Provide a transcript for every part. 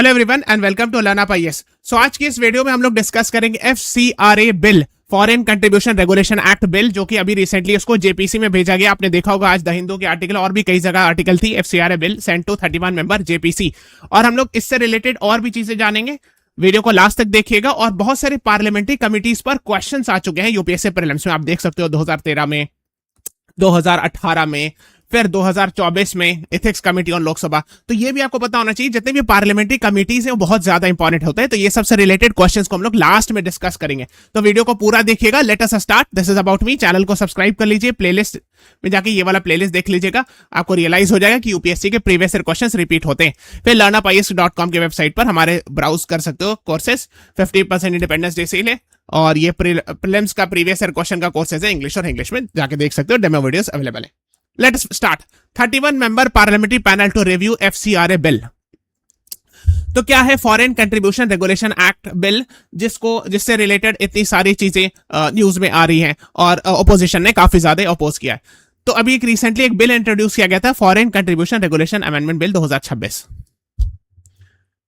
Hello everyone and welcome to LearnUp IAS. So आज की इस वीडियो में हम लोग डिस्कस करेंगे FCRA bill, foreign contribution regulation act bill, जो कि अभी रिसेंटली उसको जेपीसी में भेजा गया। आपने देखा होगा आज द हिंदू के आर्टिकल और भी कई जगह आर्टिकल थी FCRA bill sent to 31 member JPC. और हम लोग इससे रिलेटेड और भी चीजें जानेंगे। वीडियो को लास्ट तक देखिएगा। और बहुत सारे पार्लियामेंट्री कमिटीज पर क्वेश्चंस आ चुके हैं यूपीएससी प्रीलिम्स में। आप देख सकते हो 2013 में, 2018 में, फिर 2024 में एथिक्स कमेटी ऑन लोकसभा। तो ये भी आपको पता होना चाहिए, जितने भी पार्लियामेंट्री कमिटीज हैं वो बहुत ज्यादा इंपॉर्टेंट होते हैं। तो ये सबसे रिलेटेड क्वेश्चंस को हम लोग लास्ट में डिस्कस करेंगे। तो वीडियो को पूरा देखिएगा। Let us start. This is about me. Channel को सब्सक्राइब कर लीजिए। प्लेलिस्ट में जाके ये वाला प्लेलिस्ट देख लीजिएगा। आपको रियलाइज हो जाएगा कि यूपीएससी के प्रीवियस ईयर क्वेश्चंस रिपीट होते हैं। फिर learnupies.com के वेबसाइट पर हमारे ब्राउज कर सकते हो कोर्सेज। 50% इंडिपेंडेंस डे सेल है और ये प्रीलिम्स का प्रीवियस ईयर क्वेश्चन का कोर्सेज है इंग्लिश और इंग्लिश में, जाके देख सकते हो। डेमो वीडियोस अवेलेबल है। Let's start. 31 member parliamentary panel to review FCRA bill. तो क्या है foreign contribution regulation act bill, जिससे रिलेटेड इतनी सारी चीजें न्यूज में आ रही हैं और ओपोजिशन ने काफी ज्यादा अपोज किया है। तो अभी एक रिसेंटली एक बिल इंट्रोड्यूस किया गया था, foreign contribution regulation amendment bill 2026,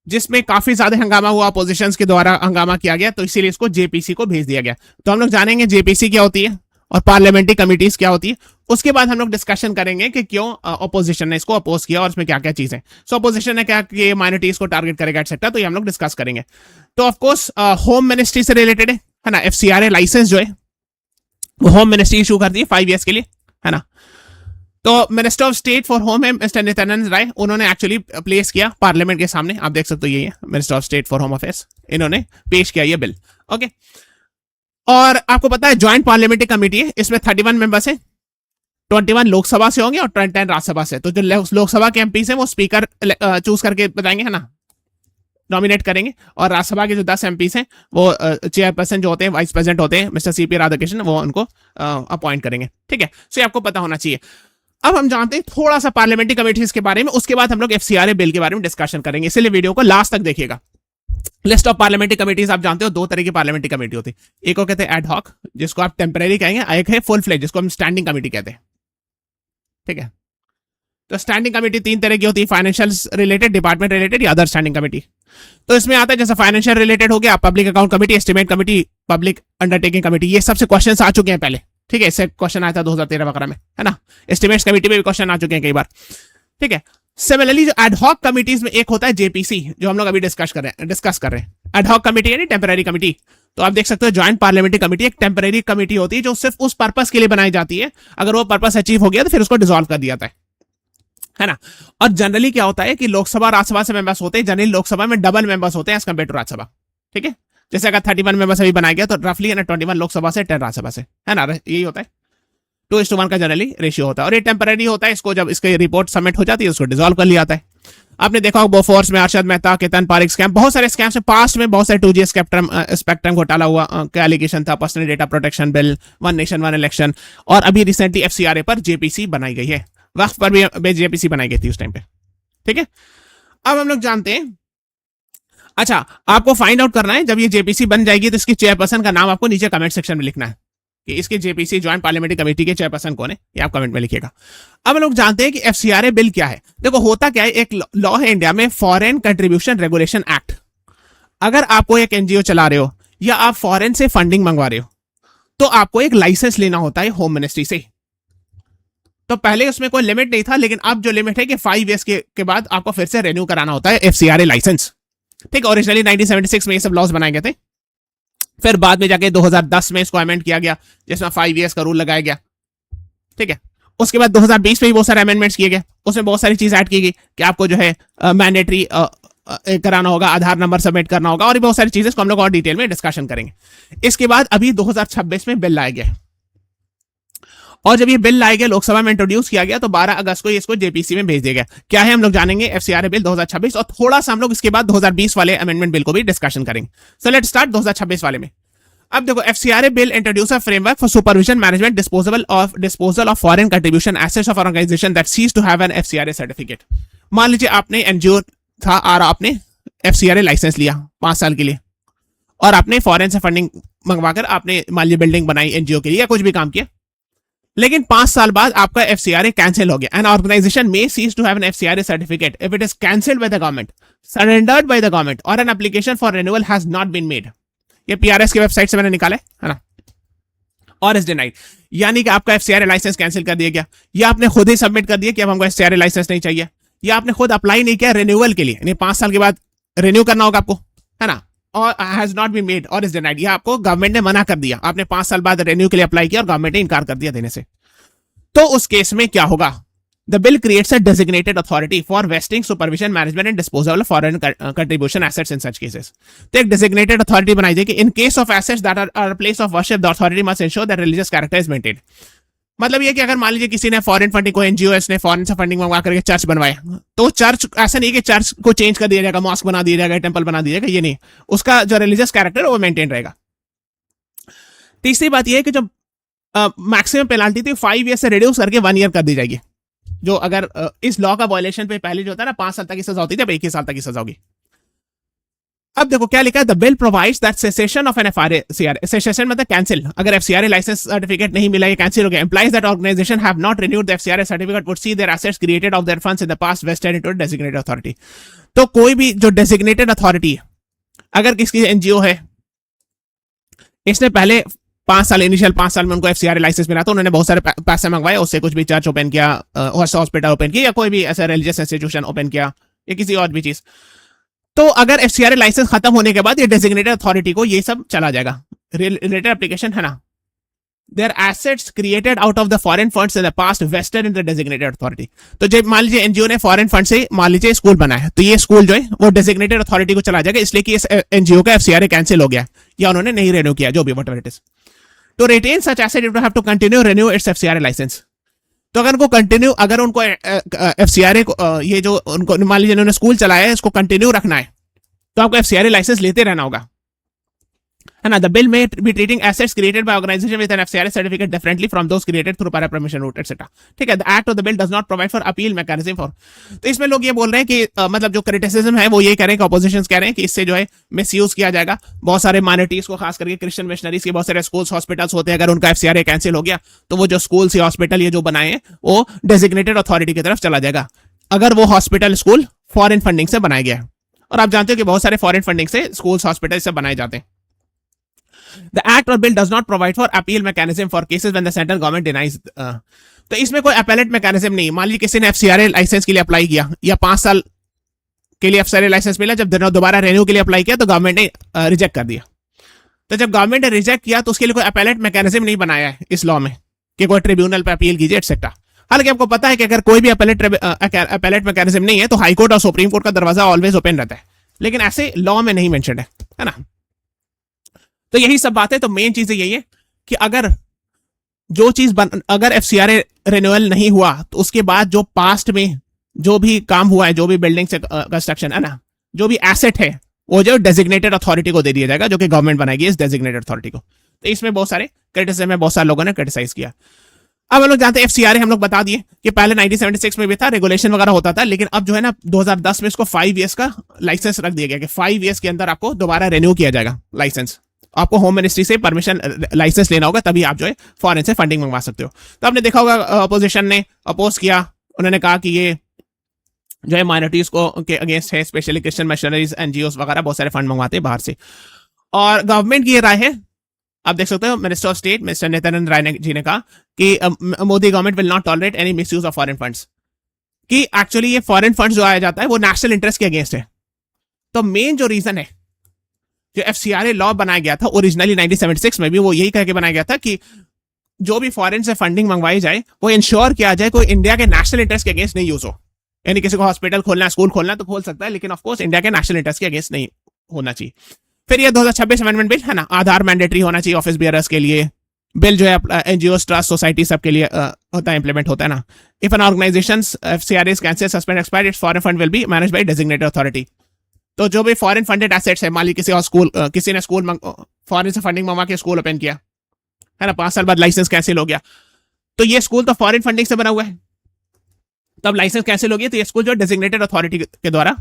जिसमें काफी ज्यादा हंगामा हुआ, अपोजिशन के द्वारा हंगामा किया गया। तो इसीलिए इसको जेपीसी को भेज दिया गया। तो हम लोग जानेंगे जेपीसी क्या होती है और पार्लियामेंट्री कमिटीज क्या होती है। उसके बाद हम लोग डिस्कशन करेंगे कि क्यों अपोजिशन ने इसको अपोज किया और इसमें क्या क्या चीजें। सो अपोजिशन ने क्या कि माइनॉरिटीज को टारगेट करेगा एक्सेट्रा। तो ये हम लोग डिस्कस करेंगे। तो ऑफ कोर्स होम मिनिस्ट्री से रिलेटेड है ना। एफसीआरए लाइसेंस जो है वो होम मिनिस्ट्री इशू करती है 5 ईयर्स के लिए, है ना। तो minister of state for home है मिस्टर नित्यानंद राय। उन्होंने एक्चुअली प्लेस किया पार्लियामेंट के सामने। आप देख सकते हो ये है minister of state for home affairs. इन्होंने पेश किया ये बिल। ओके। और आपको पता है ज्वाइंट पार्लियामेंट्री कमेटी है, इसमें 31 मेंबर्स हैं। 21 लोकसभा से होंगे और 10 राज्यसभा से। तो जो लोकसभा के एमपीस हैं वो स्पीकर चूज करके बताएंगे, है ना, नॉमिनेट करेंगे। और राज्यसभा के जो 10 एमपीस हैं वो चेयरपर्सन जो होते हैं, वाइस प्रेसिडेंट होते हैं, मिस्टर सीपी राधाकृष्णन, वो उनको अपॉइंट करेंगे। ठीक है, सो ये आपको पता होना चाहिए। अब हम जानते हैं थोड़ा सा पार्लियामेंट्री कमेटीज के बारे में। उसके बाद हम लोग एफसीआरए बिल के बारे में डिस्कशन करेंगे, इसलिए वीडियो को लास्ट तक देखिएगा। लिस्ट ऑफ पार्लियामेंट्री कमेटीज आप जानते हो, 2 तरह की पार्लियामेंट्री कमेटी होती है। एक को कहते हैं एड हॉक, जिसको आप टेम्परेरी कहेंगे। एक है फुल फ्लेज, जिसको हम स्टैंडिंग कमेटी कहते हैं। ठीक है, तो स्टैंडिंग कमेटी 3 तरह की होती है, फाइनेंशियल रिलेटेड, डिपार्टमेंट रिलेटेड या अदर स्टैंडिंग कमेटी। तो इसमें आता है जैसे फाइनेंशियल रिलेटेड हो गया, public account committee, estimate committee, public undertaking committee. ये सबसे क्वेश्चन आ चुके हैं पहले। ठीक है, इससे क्वेश्चन आया था 2013 वगैरह में, है ना। एस्टिमेट्स कमेटी में भी क्वेश्चन आ चुके हैं कई बार। ठीक है, सिमिलरली जो एड हॉक कमिटीज में एक होता है जेपीसी, जो हम लोग अभी डिस्कस कर रहे हैं। एड हॉक कमेटी यानी टेम्पररी कमेटी। तो आप देख सकते हो ज्वाइंट पार्लियामेंट्री कमेटी एक टेम्पररी कमेटी होती है, जो सिर्फ उस पर्पस के लिए बनाई जाती है। अगर वो पर्पस अचीव हो गया तो फिर उसको डिसॉल्व कर दिया जाता है ना। और जनरली क्या होता है कि लोकसभा राज्यसभा से मेंबर्स होते हैं। जनरली लोकसभा में डबल मेंबर्स होते हैं एज कंपेयर टू राज्यसभा। ठीक है, जैसे अगर 31 मेंबर्स अभी बनाया गया तो रफली है ना 21 लोकसभा से 10 राज्यसभा से, है ना। यही होता है, 2:1 का जनरली रेशियो होता है। और ये टेम्पररी होता है। इसको जब इसकी रिपोर्ट सबमिट हो जाती है उसको डिसॉल्व कर लिया जाता है। आपने देखा होगा बोफोर्स में अरशद मेहता, केतन पारिक स्कैम, बहुत सारे स्कैम्स में पास्ट में बहुत सारे 2G स्पेक्ट्रम घोटाला हुआ का एलिगेशन था, personal data protection bill, one nation one election. और अभी रिसेंटली एफसीआरए पर जेपीसी बनाई गई है। वक्फ पर भी जेपीसी बनाई गई थी उस टाइम पे। ठीक है, अब हम लोग जानते हैं। अच्छा, आपको फाइंड आउट करना है जब ये जेपीसी बन जाएगी तो इसकी चेयरपर्सन का नाम आपको नीचे कमेंट सेक्शन में लिखना है कि इसके जेपीसी ज्वाइंट पार्लियामेंट्री कमेटी के चेयरपर्सन कौन है, ये आप कमेंट में लिखिएगा। अब लोग जानते हैं कि एफसीआरए बिल क्या है। देखो होता क्या है, एक लॉ है इंडिया में, फॉरेन कंट्रीब्यूशन रेगुलेशन एक्ट। अगर आपको एक एनजीओ चला रहे हो या आप फॉरेन से फंडिंग मंगवा रहे हो तो आपको एक लाइसेंस लेना होता है होम मिनिस्ट्री से। तो पहले उसमें कोई लिमिट नहीं था, लेकिन अब जो लिमिट है कि 5 ईयर्स के बाद आपको फिर से रेन्यू कराना होता है एफसीआरए लाइसेंस। ठीक, ओरिजिनली 1976 में ये सब लॉज बनाए गए थे। फिर बाद में जाके 2010 में इसको अमेंड किया गया, जिसमें 5 ईयर्स का रूल लगाया गया। ठीक है, उसके बाद 2020 में भी बहुत सारे अमेंडमेंट्स किए गए। उसमें बहुत सारी चीज ऐड की गई कि आपको जो है मैंडेटरी कराना होगा, आधार नंबर सबमिट करना होगा, और भी बहुत सारी चीजें हम लोग और डिटेल में डिस्कशन करेंगे। इसके बाद अभी 2026 में बिल लाया गया। और जब ये बिल लाया गया, लोकसभा में इंट्रोड्यूस किया गया, तो 12 अगस्त को इसको जेपीसी में भेज दिया गया। क्या है हम लोग जानेंगे एफसीआरए बिल 2026। और थोड़ा सा हम लोग इसके बाद 2020 वाले अमेंडमेंट बिल को भी डिस्कशन करेंगे। सो लेट्स स्टार्ट 2026 वाले में। अब देखो, FCRA bill introduce a framework for supervision, management, disposal of foreign contribution assets of organisation that cease to have an FCRA certificate. मान लीजिए आपने एनजीओ था और आपने एफसीआरए लाइसेंस लिया 5 साल के लिए, और आपने फॉरेन से फंडिंग मंगवाकर आपने मान लीजिए बिल्डिंग बनाई एनजीओ के लिए या कुछ भी काम किया। लेकिन 5 साल बाद आपका एफसीआरए कैंसिल हो गया। An organisation may cease to have an FCRA certificate if it is cancelled by the government, surrendered by the government और an application for renewal has not been made. ये पीआरएस की website से मैंने निकाला है ना। और इज डिनाइड, यानी कि आपका एफसीआरए लाइसेंस कैंसिल कर दिया गया, या आपने खुद ही सबमिट कर दिया कि अब हमको एफसीआरए लाइसेंस नहीं चाहिए, या आपने खुद अप्लाई नहीं किया रिन्यूअल के लिए, यानी 5 साल के बाद रिन्यू करना होगा आपको, है ना, और हैज नॉट बीन मेड और इज डिनाइड, या आपको गवर्नमेंट ने मना कर दिया, आपने 5 साल बाद रिन्यू के लिए अप्लाई किया और गवर्नमेंट ने इनकार कर दिया देने से, तो उस केस में क्या होगा? The bill creates a designated authority for vesting, supervision, management and disposal of foreign contribution assets in such cases. तो एक designated authority बनाई जाएगी। In case of assets that are a place of worship, the authority must ensure that religious character is maintained. मतलब ये कि अगर मान लीजिए किसी ने फॉरेन फंडिंग को, एनजीओ ने फॉरेन से फंडिंग मंगवा करके चर्च बनवाया, तो चर्च ऐसा नहीं कि चर्च को चेंज कर दिया जाएगा, मॉस्क बना दिया जाएगा, टेंपल बना दिया जाएगा, ये नहीं, उसका जो रिलीजियस कैरेक्टर है वो मेंटेन रहेगा। तीसरी बात ये है कि जो मैक्सिमम पेनाल्टी थी 5 ईयर से रिड्यूस करके 1 ईयर कर दी जाएगी। जो अगर इस लॉ का वायलेशन पे पहले जो होता है ना 5 साल तक की सजा होती थी, अब 1 ही साल तक की सजा होगी। अब देखो क्या लिखा है, the bill provides that cessation of an FCRA, cessation मतलब कैंसिल, अगर एफसीआरए लाइसेंस सर्टिफिकेट नहीं मिला, ये कैंसिल हो गया, implies that organisation have not renewed the FCRA certificate would see their assets created of their funds in the past vested into designated authority. तो कोई भी जो डेजिग्नेटेड अथॉरिटी, अगर किसी एनजीओ है, इसने पहले 5 साल इनिशियल 5 साल में उनको एफसीआरए लाइसेंस मिला, तो उन्होंने बहुत सारे पैसे मंगवाए, उससे कुछ भी चर्च ओपन किया, हॉस्पिटल ओपन किया, या कोई भी ऐसा रिलीजियस इंस्टीट्यूशन ओपन किया, या किसी और भी चीज, तो अगर एफसीआरए लाइसेंस खत्म होने के बाद ये डेजिग्नेटेड अथॉरिटी को ये सब चला जाएगा। रिलेटेड एप्लीकेशन है ना, their assets created out of the foreign funds in the past vested in the designated authority. तो जब मान लीजिए एनजीओ ने फॉरेन फंड से मान लीजिए स्कूल बनाया, तो ये स्कूल जो है वो डेजिग्नेटेड अथॉरिटी को चला जाएगा, इसलिए कि इस एनजीओ का एफसीआरए कैंसिल हो गया या उन्होंने नहीं रिन्यू किया, जो भी whatever it is. To retain such asset, it will have to continue renew its FCRA license. तो अगर उनको कंटिन्यू, अगर उनको एफसीआरए ये जो उनको मान लीजिए उन्होंने स्कूल चलाया है, इसको कंटिन्यू रखना है, तो आपको एफसीआरए लाइसेंस लेते रहना होगा, है ना। द बिल में be treating assets created by organisation with an FCRA certificate differently from those created through prior permission route etcetera. ठीक है, the act of the bill does not provide for appeal mechanism for. तो इसमें लोग ये बोल रहे हैं कि मतलब जो क्रिटिसिज्म है वो ये कह रहे हैं कि ऑपोजिशन कह रहे हैं कि इससे जो है मिसयूज किया जाएगा, बहुत सारे माइनॉरिटीज को, खास करके क्रिश्चियन मिशनरीज के बहुत सारे स्कूल्स हॉस्पिटल्स होते हैं, अगर उनका एफसीआरए कैंसिल हो गया तो वो जो स्कूल्स या हॉस्पिटल ये जो बनाए हैं वो डेजिग्नेटेड अथॉरिटी की तरफ चला जाएगा, अगर वो हॉस्पिटल स्कूल फॉरेन फंडिंग से बनाया गया है। और आप जानते हो कि बहुत सारे फॉरेन फंडिंग से स्कूल्स हॉस्पिटल से बनाए जाते हैं। The act or bill does not provide for appeal mechanism for cases when the central government denies। तो इसमें कोई appellate mechanism नहीं। मान लीजिए किसी ने एफसीआरए लाइसेंस के लिए अप्लाई किया, या 5 साल के लिए एफसीआरए लाइसेंस मिला, जब दोबारा रेन्यू के लिए अप्लाई किया तो गवर्नमेंट ने रिजेक्ट कर दिया। तो जब गवर्नमेंट ने रिजेक्ट किया तो उसके लिए कोई appellate mechanism नहीं बनाया है इस लॉ में कि कोई ट्रिब्यूनल पे अपील कीजिए एटसेट्रा। हालांकि आपको पता है कि अगर कोई भी appellate mechanism नहीं है तो हाई कोर्ट और सुप्रीम कोर्ट का दरवाजा ऑलवेज ओपन रहता है, लेकिन ऐसे लॉ में नहीं मेंशन है ना। तो यही सब बात है। तो मेन चीज यही है कि अगर जो चीज अगर एफसीआरए रिन्यूअल नहीं हुआ तो उसके बाद जो पास्ट में जो भी काम हुआ है, जो भी बिल्डिंग से कंस्ट्रक्शन है ना, जो भी एसेट है, वो जो डेजिग्नेटेड अथॉरिटी को दे दिया जाएगा, जो कि गवर्नमेंट बनाएगी इस डेजिग्नेटेड अथॉरिटी को। तो इसमें बहुत सारे क्रिटिसिज्म है, बहुत सारे लोगों ने क्रिटिसाइज किया। अब हम लोग जानते हैं एफसीआरए, हम लोग बता दिए कि पहले 1976 में भी था, रेगुलेशन वगैरह होता था, लेकिन अब जो है ना 2010 में इसको 5 ईयर्स का लाइसेंस रख दिया गया कि 5 ईयर्स के अंदर आपको दोबारा रिन्यू किया जाएगा लाइसेंस। आपको होम मिनिस्ट्री से परमिशन लाइसेंस लेना होगा, तभी आप जो है फॉरेन से फंडिंग मंगवा सकते हो। तो आपने देखा होगा अपोजिशन ने अपोज किया, उन्होंने कहा कि ये जो है माइनॉरिटीज को के अगेंस्ट है, स्पेशली क्रिश्चियन मिशनरीज, एनजीओस वगैरह बहुत सारे फंड मंगवाते हैं बाहर से। और गवर्नमेंट की ये राय है, आप देख सकते हो minister of state mister Nityanand Rai ji ने कहा कि Modi government will not tolerate any misuse of foreign funds, कि एक्चुअली ये फॉरेन फंड्स जो आया जाता है वो नेशनल इंटरेस्ट के अगेंस्ट है। तो मेन जो रीजन है, जो एफसीआरए लॉ बनाया गया था ओरिजिनली 1976 में भी, वो यही कह के बनाया गया था कि जो भी फॉरेन से फंडिंग मंगवाई जाए वो इंश्योर किया जाए कोई इंडिया के नेशनल इंटरेस्ट के अगेंस्ट नहीं यूज हो। यानी किसी को हॉस्पिटल खोलना है, स्कूल खोलना है तो खोल सकता है, लेकिन ऑफकोर्स इंडिया के नेशनल इंटरेस्ट के अगेंस्ट नहीं होना चाहिए। फिर ये 2026 अमेंडमेंट बिल है ना, आधार मैंडेटरी होना चाहिए ऑफिस बियरर्स के लिए, बिल जो है एनजीओ, ट्रस्ट, सोसाइटी सबके लिए होता है, इंप्लीमेंट होता है ना। If an organisation FCRA cancel, suspend, expire, its foreign fund will be manage by designated authority. तो जो भी फॉरेन फंडेड एसेट्स है, मान ली किसी और स्कूल, किसी ने स्कूल फॉरेन से फंडिंग मंगवा के स्कूल ओपन किया है ना, 5 साल बाद लाइसेंस कैंसिल हो गया, तो ये स्कूल तो फॉरेन फंडिंग से बना हुआ है, तब लाइसेंस कैंसिल हो गया तो ये स्कूल जो डेजिग्नेटेड अथॉरिटी के द्वारा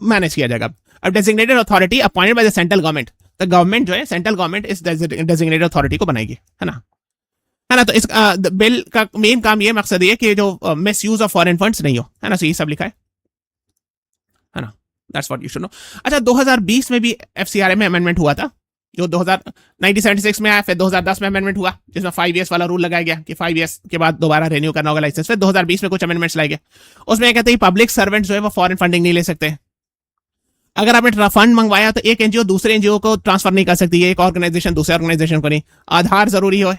मैनेज किया जाएगा। अब designated authority appointed by the central government, तो गवर्नमेंट जो है, सेंट्रल गवर्नमेंट इस डेजिग्नेटेड अथॉरिटी को बनाएगी, है ना। है ना। तो इस बिल का मेन काम ये मकसद ये कि जो miss use of foreign funds नहीं हो, है ना। सो ये सब लिखा है ना। That's what you should know. अच्छा, 2020 में भी एफसीआरए में अमेंडमेंट हुआ था, जो 1976 में आया, फिर 2010 में अमेंडमेंट हुआ जिसमें 5 ईयर्स वाला रूल लगाया गया कि 5 ईयर्स के बाद दोबारा रिन्यू करना होगा लाइसेंस। फिर 2020 में कुछ अमेंडमेंट्स लाए गए, उसमें कहते हैं पब्लिक सर्वेंट जो है वो फॉरेन फंडिंग नहीं ले सकते। अगर आपने फंड मंगवाया तो एक एनजीओ दूसरे एनजीओ को ट्रांसफर नहीं कर सकती है, एक ऑर्गेनाइजेशन दूसरे ऑर्गेनाइजेशन को नहीं। आधार जरूरी हो,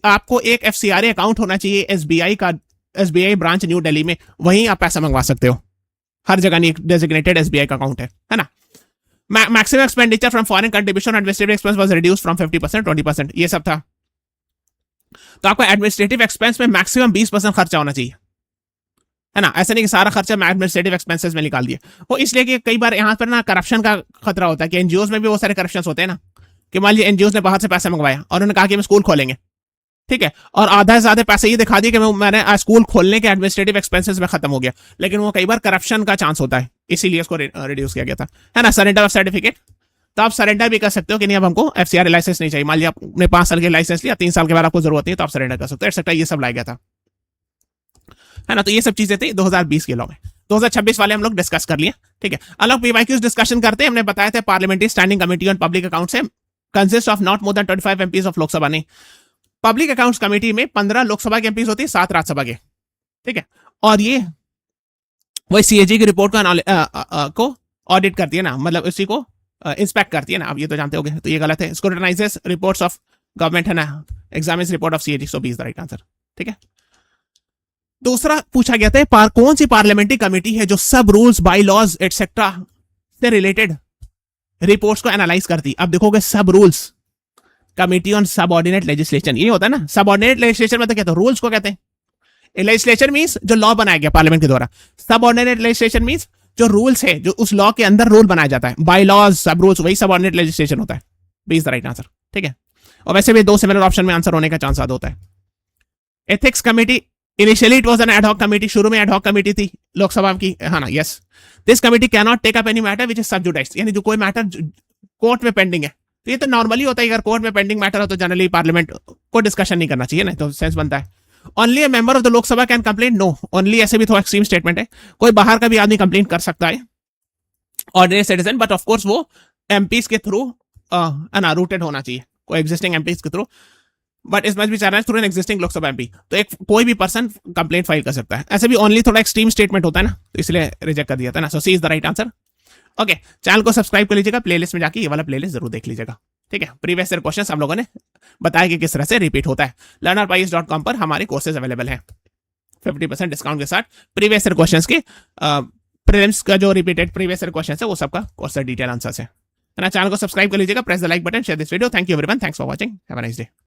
आपको एक एफसीआरए अकाउंट होना चाहिए एसबीआई का, एसबीआई ब्रांच न्यू दिल्ली में, वहीं आप पैसा मंगवा सकते हो। हर जगह नहीं डेजिग्नेटेड एसबीआई का अकाउंट है ना। Maximum expenditure from foreign contribution administrative expense was reduced from 50% 20%, ये सब था। तो आपको एडमिनिस्ट्रेटिव एक्सपेंस में मैक्सिमम 20% खर्चा होना चाहिए, है ना। ऐसा नहीं कि सारा खर्चा मैं एडमिनिस्ट्रेटिव एक्सपेंसेस में निकाल दिया। वो इसलिए कि कई बार यहाँ पर ना करप्शन का खतरा होता है कि एनजीओ में भी बहुत सारे करप्शन होते हैं ना, कि मान लीजिए एनजीओ ने बाहर से पैसा मंगवाया और उन्होंने कहा कि हम स्कूल खोलेंगे, ठीक है, और आधा से ज्यादा पैसे ये दिखा दिए कि मैंने स्कूल खोलने के एडमिनिस्ट्रेटिव एक्सपेंसेस में खत्म हो गया, लेकिन वो कई बार करप्शन का चांस होता है, इसीलिए उसको रिड्यूस किया गया था, है ना। सरेंडर ऑफ सर्टिफिकेट, तो आप सरेंडर भी कर सकते हो कि नहीं अब हमको एफसीआरए लाइसेंस नहीं चाहिए। मान लिया आपने 5 साल के लाइसेंस लिया, 3 साल के बाद आपको जरूरत नहीं है तो आप सरेंडर कर सकते हो, एक्सेट्रा, ये सब लाया गया था, है ना। तो ये सब चीजें थी 2020 के लॉ में। 2026 वाले हम लोग डिस्कस कर लिए, ठीक है। अलग पीवाईक्यूज डिस्कशन करते हैं। हमने बताया था parliamentary standing committee on public account से consist of not more than 25 MPs of Lok Sabha. नहीं, पब्लिक अकाउंट्स कमेटी में 15 लोकसभा के एमपीज होती है, 7 राज्यसभा के, ठीक है। और ये वही सीएजी की रिपोर्ट को ऑडिट करती है ना, मतलब उसी को इंस्पेक्ट करती है ना, आप ये तो जानते होंगे। तो ये गलत है, स्क्रूटनाइजेस रिपोर्ट्स ऑफ गवर्नमेंट, है ना, examines report of CAG. So B is the right answer, ठीक है। दूसरा पूछा गया था कौन सी पार्लियामेंट्री कमेटी है जो सब रूल्स, बाई लॉज एटसेट्रा से रिलेटेड रिपोर्ट्स को एनालाइज करती। अब देखोगे सब rules, committee on subordinate legislation, ये होता है ना। सबऑर्डिनेट लेजिस्लेशन में तो कहते हैं रूल्स को कहते हैं। लेजिस्लेशन मींस जो लॉ बनाया गया पार्लियामेंट के द्वारा। सबऑर्डिनेट लेजिस्लेशन मींस जो रूल्स है, जो उस लॉ के अंदर रूल बनाया जाता है, बाई लॉज, सब रूल्स, वही सबऑर्डिनेट लेजिस्लेशन होता है। B is the right answer, ठीक है। और वैसे भी 2 सिमिलर ऑप्शन में आंसर होने का चांस होता है। Ethics committee, initially it was an ad hoc committee, शुरू में एड हॉक कमेटी थी लोकसभा की, है ना, yes. This committee can not take up any matter which is sub judice, यानी जो कोई मैटर कोर्ट में पेंडिंग है, तो ये तो नॉर्मली होता है, अगर कोर्ट में पेंडिंग मैटर हो तो जनरली पार्लियामेंट को डिस्कशन नहीं करना चाहिए ना, तो सेंस बनता है। Only a member of the Lok Sabha can complain, no, only, ऐसे भी थोड़ा एक्सट्रीम स्टेटमेंट है, कोई बाहर का भी आदमी कंप्लेन कर सकता है, ordinary citizen, but of course वो एमपीज के थ्रू रूटेड होना चाहिए, कोई एग्जिस्टिंग एमपीज के थ्रू, बट इस मच भी चाह through an existing Lok Sabha MP, तो एक कोई भी पर्सन कंप्लेंट फाइल कर सकता है। ऐसे भी ओनली थोड़ा एक्सट्रीम स्टेटमेंट होता है ना, तो इसलिए रिजेक्ट कर दिया था ना। So C is the right answer, okay. Channel को सब्सक्राइब कर लीजिएगा, प्लेलिस्ट में जाके ये वाला प्लेलिस्ट जरूर देख लीजिएगा, ठीक है। प्रीवियस ईयर क्वेश्चंस हम लोगों ने बताया कि किस तरह से रिपीट होता है। learnerpais.com पर हमारे कोर्सेज अवेलेबल हैं 50% डिस्काउंट के साथ। प्रीवियस ईयर क्वेश्चंस के प्रीलिम्स का जो रिपीटेड प्रीवियस ईयर क्वेश्चंस है वो सबका कोर्स डिटेल आंसर्स है ना। चैनल को सब्सक्राइब कर लीजिएगा, press the like button, share this video. Thank you everyone, thanks for watching, have a nice day.